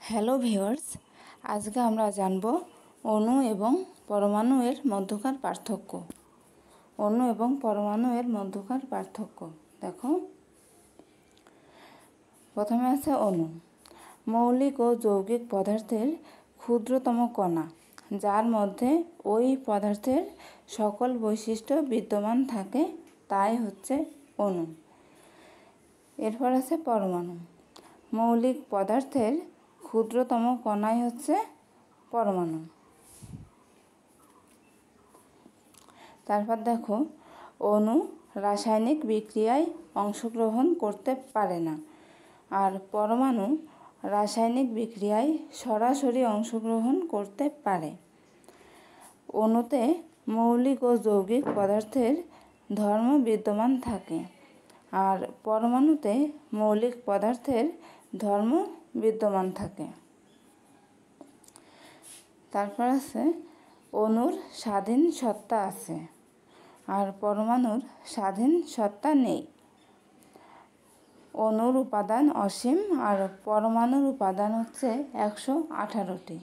Hello viewers, আজকে আমরা জানব অণু এবং পরমাণু এর মধ্যকার পার্থক্য। অণু এবং পরমাণু এর মধ্যকার পার্থক্য দেখো। প্রথমে আছে অণু। মৌলিক ও যৌগিক পদার্থের ক্ষুদ্রতম কণা, যার মধ্যে ওই পদার্থের সকল বৈশিষ্ট্য বিদ্যমান থাকে, তাই হচ্ছে অণু। এরপর আছে পরমাণু। মৌলিক পদার্থের ক্ষুদ্রতম কণাই হচ্ছে পরমাণু। তারপর দেখো, অণু রাসায়নিক বিক্রিয়ায় অংশগ্রহণ করতে পারে না, আর পরমাণু রাসায়নিক বিক্রিয়ায় সরাসরি অংশগ্রহণ করতে পারে। অণুতে মৌলিক ও যৌগিক পদার্থের ধর্ম বিদ্যমান থাকে, আর পরমাণুতে মৌলিক পদার্থের ধর্ম বিদ্যমান থাকে। তারপর আছে অণুর স্বাধীন সত্তা আছে, আর পরমাণুর স্বাধীন সত্তা নেই। অণুর উপাদান অসীম, আর পরমাণুর উপাদান হচ্ছে 118টি।